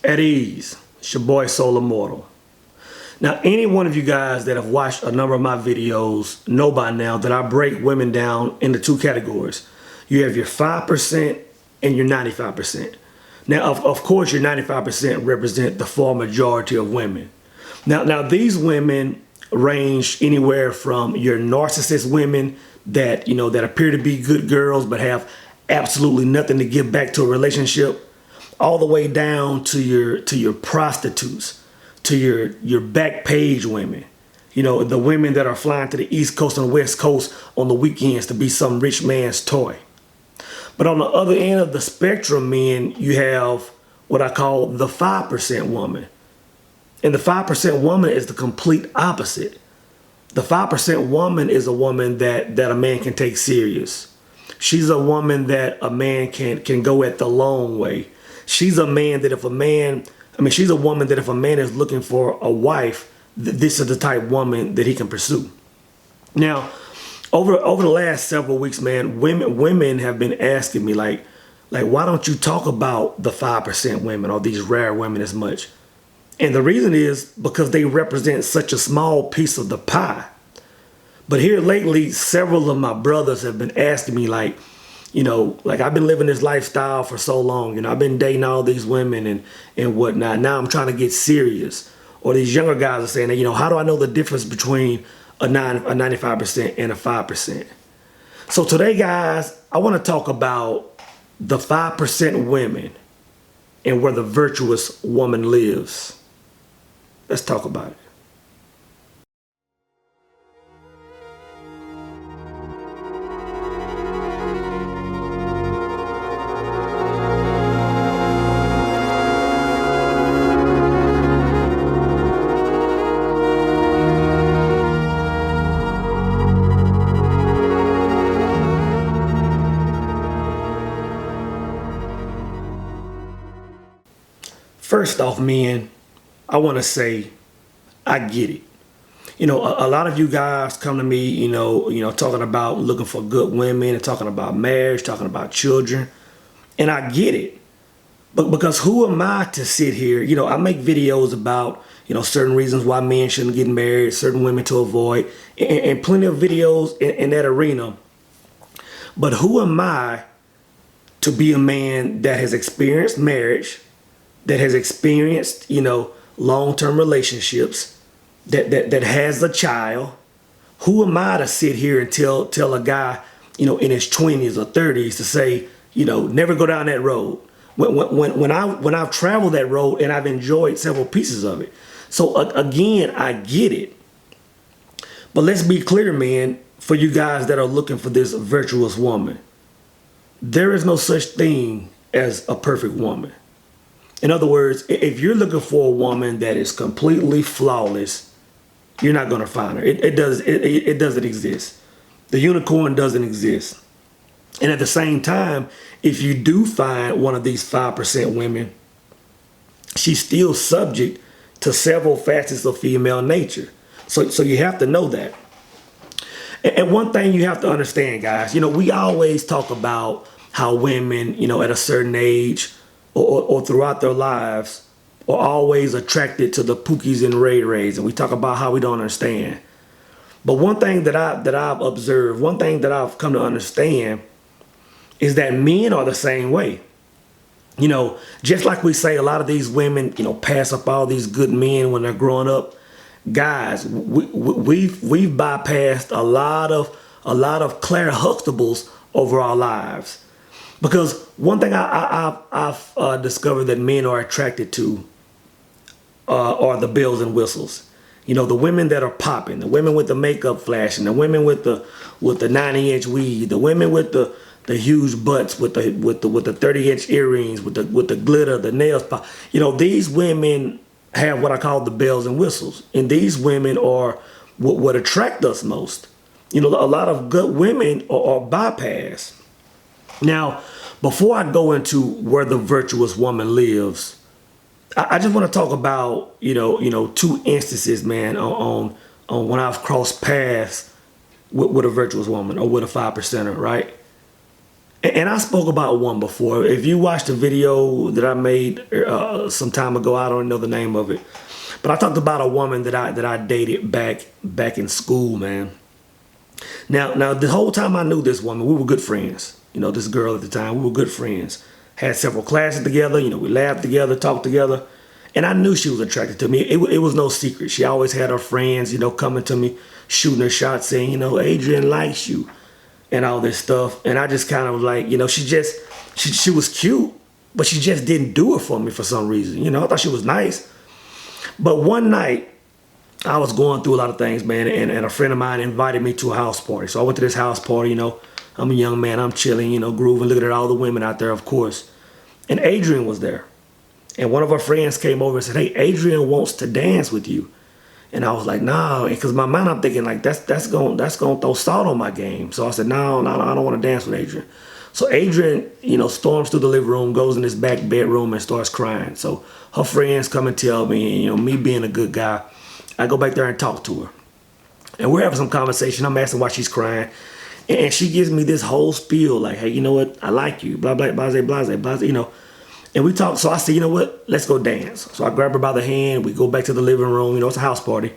At ease, it's your boy Soul Immortal. Now, any one of you guys that have watched a number of my videos know by now that I break women down into two categories. You have your 5% and your 95%. Now, of course, your 95% represent the far majority of women. Now these women range anywhere from your narcissist women that, that appear to be good girls but have absolutely nothing to give back to a relationship, all the way down to your prostitutes, to your back page women. The women that are flying to the East Coast and West Coast on the weekends to be some rich man's toy. But on the other end of the spectrum, men, you have what I call the 5% woman. And the 5% woman is the complete opposite. The 5% woman is a woman that a man can take serious. She's a woman that a man can go at the long way. She's a man that she's a woman that if a man is looking for a wife, this is the type of woman that he can pursue. Now, over the last several weeks, man, women have been asking me like, why don't you talk about the 5% women or these rare women as much? And the reason is because they represent such a small piece of the pie. But here lately, several of my brothers have been asking me like I've been living this lifestyle for so long. I've been dating all these women and whatnot. Now I'm trying to get serious. Or these younger guys are saying, how do I know the difference between a 95% and a 5%? So today, guys, I want to talk about the 5% women and where the virtuous woman lives. Let's talk about it. First off, men, I want to say I get it. A lot of you guys come to me, talking about looking for good women and talking about marriage, talking about children. And I get it. But because who am I to sit here? I make videos about, certain reasons why men shouldn't get married, certain women to avoid, and plenty of videos in that arena. But who am I to be a man that has experienced marriage, that has experienced, long-term relationships, that has a child? Who am I to sit here and tell a guy, in his 20s or 30s to say, never go down that road? When I've traveled that road and I've enjoyed several pieces of it. So again, I get it. But let's be clear, man, for you guys that are looking for this virtuous woman, there is no such thing as a perfect woman. In other words, if you're looking for a woman that is completely flawless, you're not going to find her. It doesn't exist. The unicorn doesn't exist. And at the same time, if you do find one of these 5% women, she's still subject to several facets of female nature. So you have to know that. And one thing you have to understand, guys, we always talk about how women, at a certain age or throughout their lives are always attracted to the Pookies and Ray Rays. And we talk about how we don't understand. But one thing that I've observed, one thing that I've come to understand is that men are the same way. Just like we say a lot of these women, pass up all these good men when they're growing up. Guys, we've bypassed a lot of Claire Huxtables over our lives. Because one thing I've discovered that men are attracted to are the bells and whistles. The women that are popping, the women with the makeup flashing, the women with the 90-inch weave, the women with the huge butts, with the 30-inch earrings, with the glitter, the nails pop. These women have what I call the bells and whistles, and these women are what attract us most. A lot of good women are bypassed. Now, before I go into where the virtuous woman lives, I just want to talk about, two instances, man, on when I've crossed paths with a virtuous woman or with a 5%er, right? And I spoke about one before. If you watched the video that I made some time ago, I don't know the name of it, but I talked about a woman that I dated back in school, man. Now the whole time I knew this woman, we were good friends. You know, this girl at the time, we were good friends. Had several classes together. You know, we laughed together, talked together, and I knew she was attracted to me. It was no secret. She always had her friends, you know, coming to me, shooting her shots, saying, you know, Adrian likes you, and all this stuff. And I just kind of was like, you know, she was cute, but she just didn't do it for me for some reason. You know, I thought she was nice. But one night, I was going through a lot of things, man, and a friend of mine invited me to a house party. So I went to this house party, you know. I'm a young man, I'm chilling, you know, grooving, looking at all the women out there, of course. And Adrian was there. And one of her friends came over and said, hey, Adrian wants to dance with you. And I was like, no, because my mind, I'm thinking like that's gonna throw salt on my game. So I said, no, I don't want to dance with Adrian. So Adrian, you know, storms through the living room, goes in his back bedroom and starts crying. So her friends come and tell me, and, you know, me being a good guy, I go back there and talk to her. And we're having some conversation. I'm asking why she's crying. And she gives me this whole spiel like, hey, you know what? I like you, blah, blah, blase, blase, blase, you know. And we talk. So I said, you know what? Let's go dance. So I grab her by the hand. We go back to the living room. You know, it's a house party.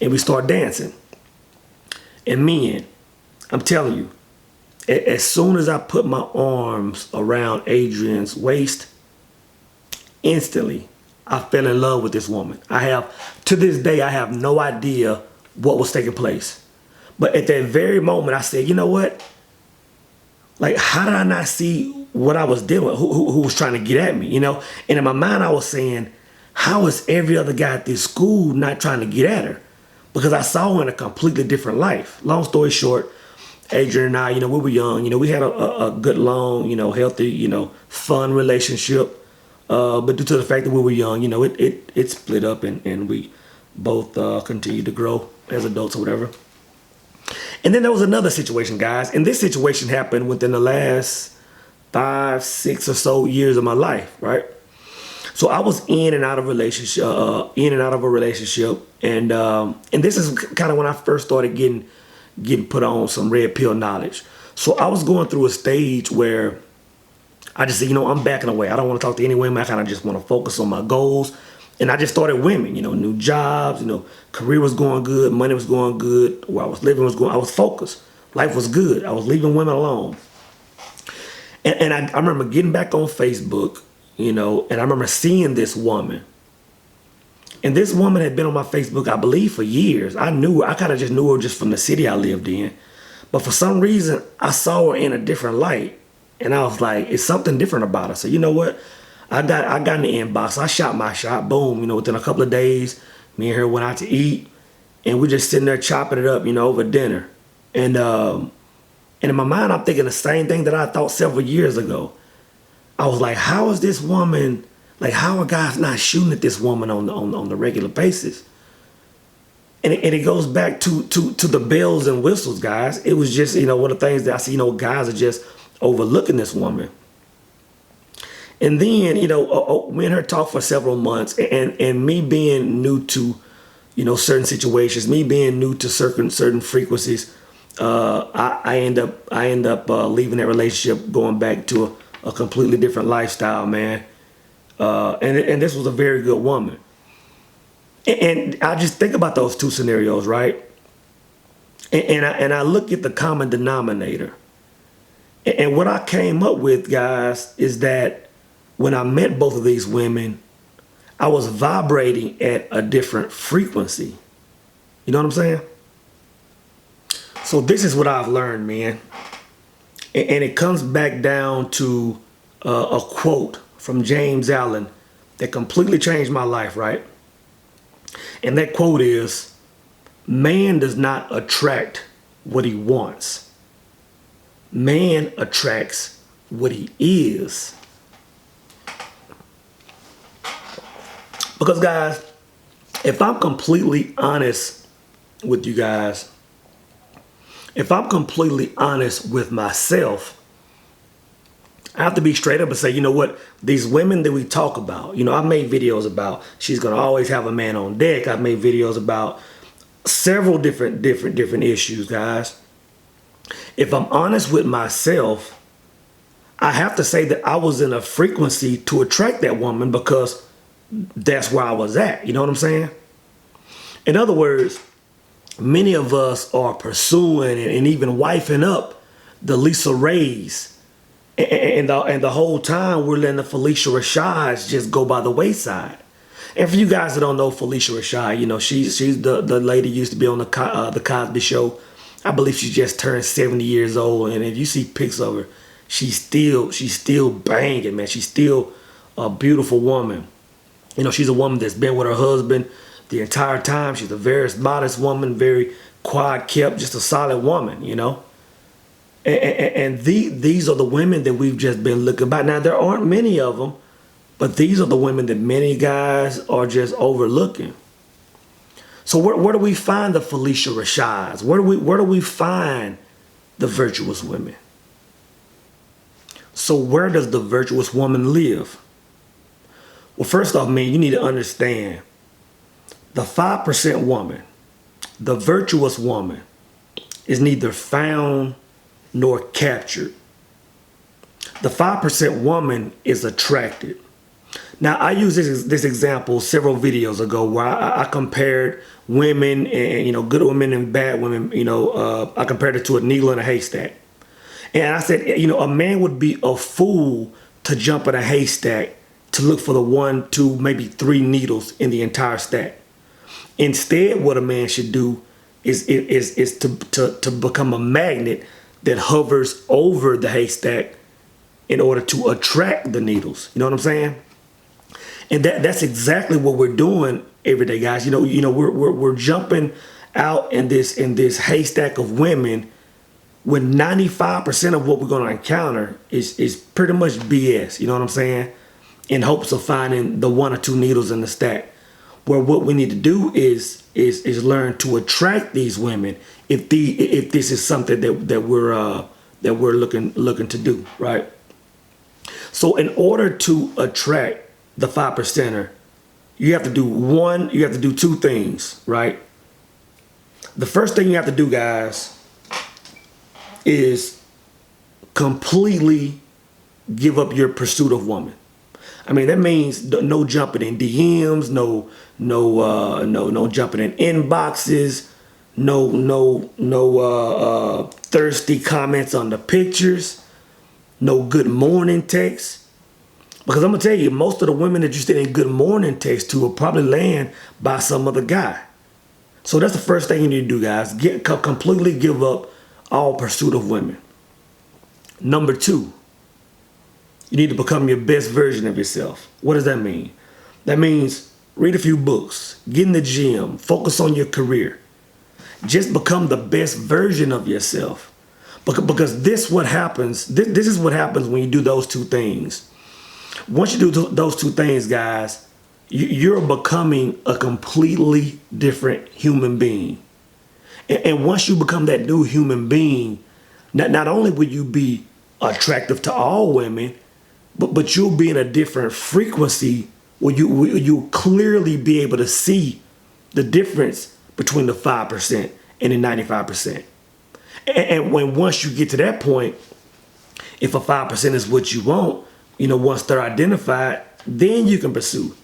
And we start dancing. And man, I'm telling you, as soon as I put my arms around Adrian's waist, instantly, I fell in love with this woman. To this day, I have no idea what was taking place. But at that very moment, I said, you know what? Like, how did I not see what I was dealing with? Who was trying to get at me, you know? And in my mind, I was saying, how is every other guy at this school not trying to get at her? Because I saw her in a completely different life. Long story short, Adrian and I, you know, we were young. You know, we had a good, long, you know, healthy, you know, fun relationship. But due to the fact that we were young, you know, it split up and we both continued to grow as adults or whatever. And then there was another situation, guys. And this situation happened within the last 5, 6 or so years of my life, right? So I was in and out of a relationship, and this is kind of when I first started getting put on some red pill knowledge. So I was going through a stage where I just said, you know, I'm backing away. I don't want to talk to any women. I kind of just want to focus on my goals. And I just started women, you know, new jobs, you know, career was going good, money was going good, where I was living was going, I was focused. Life was good. I was leaving women alone. And I remember getting back on Facebook, you know, and I remember seeing this woman. And this woman had been on my Facebook, I believe, for years. I kind of just knew her just from the city I lived in. But for some reason, I saw her in a different light. And I was like, it's something different about her. So you know what? I got in the inbox. I shot my shot. Boom. You know, within a couple of days, me and her went out to eat. And we're just sitting there chopping it up, you know, over dinner. And in my mind, I'm thinking the same thing that I thought several years ago. I was like, how is this woman, like, how are guys not shooting at this woman on the regular basis? And it goes back to the bells and whistles, guys. It was just, you know, one of the things that I see, you know, guys are just overlooking this woman. And then, you know, me and her talked for several months, and me being new to, you know, certain situations, me being new to certain frequencies, I end up leaving that relationship, going back to a completely different lifestyle, man. And this was a very good woman. And I just think about those two scenarios, right? And I look at the common denominator. And what I came up with, guys, is that when I met both of these women, I was vibrating at a different frequency. You know what I'm saying? So this is what I've learned, man. And it comes back down to a quote from James Allen that completely changed my life, right? And that quote is, man does not attract what he wants. Man attracts what he is. Because, guys, if I'm completely honest with you guys, if I'm completely honest with myself, I have to be straight up and say, you know what, these women that we talk about, you know, I've made videos about she's going to always have a man on deck. I've made videos about several different issues, guys. If I'm honest with myself, I have to say that I was in a frequency to attract that woman because that's where I was at. You know what I'm saying? In other words, many of us are pursuing and even wifing up the Lisa Rays. And the whole time we're letting the Felicia Rashads just go by the wayside. And for you guys that don't know Felicia Rashad, you know, she's the lady who used to be on the Cosby Show. I believe she just turned 70 years old. And if you see pics of her, she's still banging, man. She's still a beautiful woman. You know, she's a woman that's been with her husband the entire time. She's a very modest woman, very quiet kept, just a solid woman, you know. And these are the women that we've just been looking about. Now, there aren't many of them, but these are the women that many guys are just overlooking. So where do we find the Felicia Rashads? Where do we find the virtuous women? So where does the virtuous woman live? Well, first off, man, you need to understand the 5% woman, the virtuous woman, is neither found nor captured. The 5% woman is attracted. Now, I used this example several videos ago where I compared women and, you know, good women and bad women. You know, I compared it to a needle in a haystack. And I said, you know, a man would be a fool to jump in a haystack to look for the 1, 2, maybe 3 needles in the entire stack. Instead, what a man should do is to become a magnet that hovers over the haystack in order to attract the needles. You know what I'm saying? And that's exactly what we're doing every day, guys. You know, we're jumping out in this haystack of women when 95% of what we're going to encounter is pretty much BS. You know what I'm saying? In hopes of finding the 1 or 2 needles in the stack. Where what we need to do is learn to attract these women if this is something that we're looking to do, right? So in order to attract the 5%er, you have to do 2 things, right? The first thing you have to do, guys, is completely give up your pursuit of woman. I mean, that means no jumping in DMs, no jumping in inboxes, no thirsty comments on the pictures, no good morning texts. Because I'm gonna tell you, most of the women that you send in good morning texts to will probably land by some other guy. So that's the first thing you need to do, guys. Completely give up all pursuit of women. Number 2. You need to become your best version of yourself. What does that mean? That means read a few books, get in the gym, focus on your career. Just become the best version of yourself. Because this is what happens when you do those 2 things. Once you do those 2 things, guys, you're becoming a completely different human being. And once you become that new human being, not only will you be attractive to all women, but you'll be in a different frequency where you'll clearly be able to see the difference between the 5% and the 95%. And once you get to that point, if a 5% is what you want, you know, once they're identified, then you can pursue.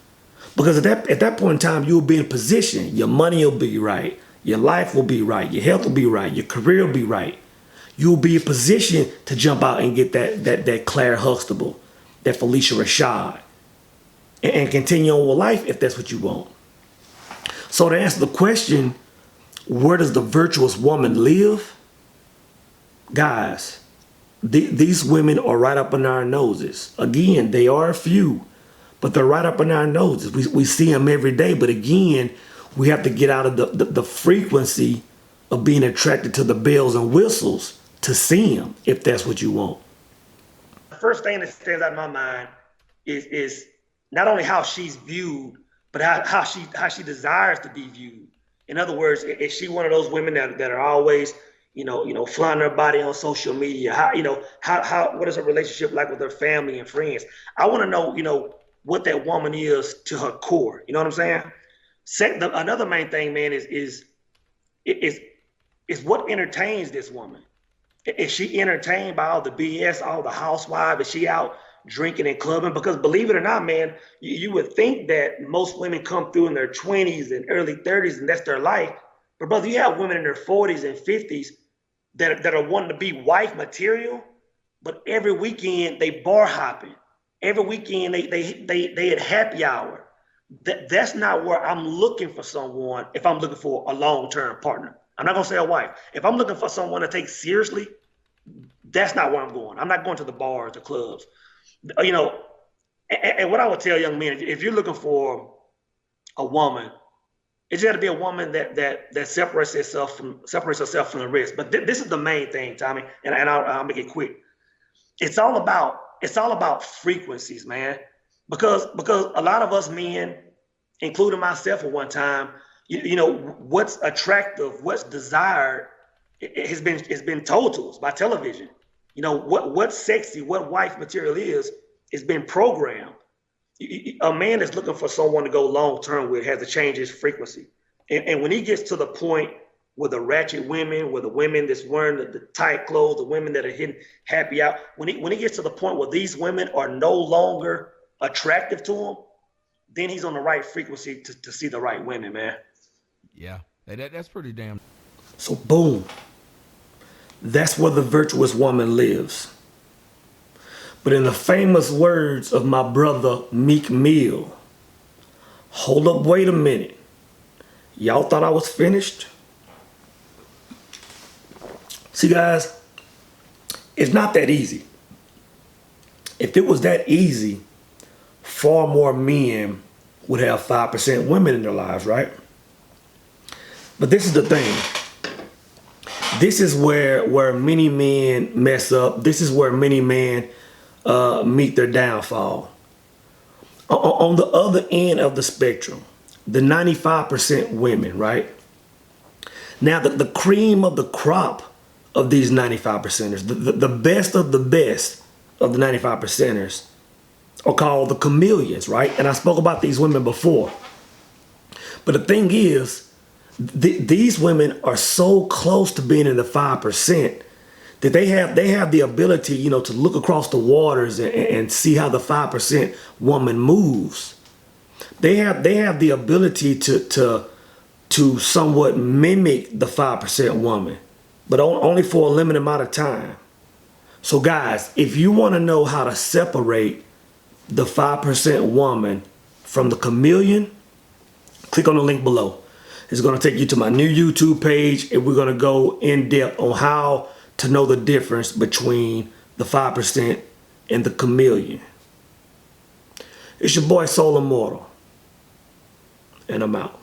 Because at that point in time, you'll be in position. Your money will be right. Your life will be right. Your health will be right. Your career will be right. You'll be in position to jump out and get that Claire Huxtable, that Felicia Rashad, and continue on with life if that's what you want. So to answer the question, where does the virtuous woman live? Guys, these women are right up in our noses. Again, they are a few, but they're right up in our noses. We see them every day, but again, we have to get out of the frequency of being attracted to the bells and whistles to see them, if that's what you want. The first thing that stands out in my mind is not only how she's viewed, but how she desires to be viewed. In other words, is she one of those women that are always, you know, flaunting her body on social media? What is her relationship like with her family and friends? I want to know, you know, what that woman is to her core. You know what I'm saying? Another main thing, man, is what entertains this woman. Is she entertained by all the BS, all the housewives? Is she out drinking and clubbing? Because believe it or not, man, you would think that most women come through in their 20s and early 30s and that's their life. But brother, you have women in their 40s and 50s that are wanting to be wife material, but every weekend they bar hopping. Every weekend they at happy hour. That's not where I'm looking for someone if I'm looking for a long-term partner. I'm not gonna say a wife. If I'm looking for someone to take seriously, that's not where I'm going. I'm not going to the bars, the clubs. You know, and what I would tell young men, if you're looking for a woman, it's got to be a woman that separates herself from the rest. But this is the main thing, Tommy, and I'll make it quick. It's all about frequencies, man. Because a lot of us men, including myself at one time, what's attractive, what's desired, it has been told to us by television. What's sexy, what wife material is been programmed. A man that's looking for someone to go long term with has to change his frequency. And when he gets to the point with the ratchet women, with the women that's wearing the tight clothes, the women that are hitting happy out, when he gets to the point where these women are no longer attractive to him, then he's on the right frequency to see the right women, man. Yeah, that's pretty damn. So boom, that's where the virtuous woman lives. But in the famous words of my brother Meek Mill, hold up, wait a minute. Y'all thought I was finished? See, guys, it's not that easy. If it was that easy, far more men would have 5% women in their lives, right? But this is the thing. This is where many men mess up. This is where many men meet their downfall. On the other end of the spectrum, the 95% women, right? Now, the cream of the crop of these 95 percenters, the best of the best of the 95 percenters are called the chameleons, right? And I spoke about these women before. But the thing is, these women are so close to being in the 5% that they have the ability, to look across the waters and see how the 5% woman moves. They have the ability to somewhat mimic the 5% woman, but only for a limited amount of time. So guys, if you want to know how to separate the 5% woman from the chameleon, click on the link below. It's going to take you to my new YouTube page, and we're going to go in depth on how to know the difference between the 5% and the chameleon. It's your boy Soul Immortal, and I'm out.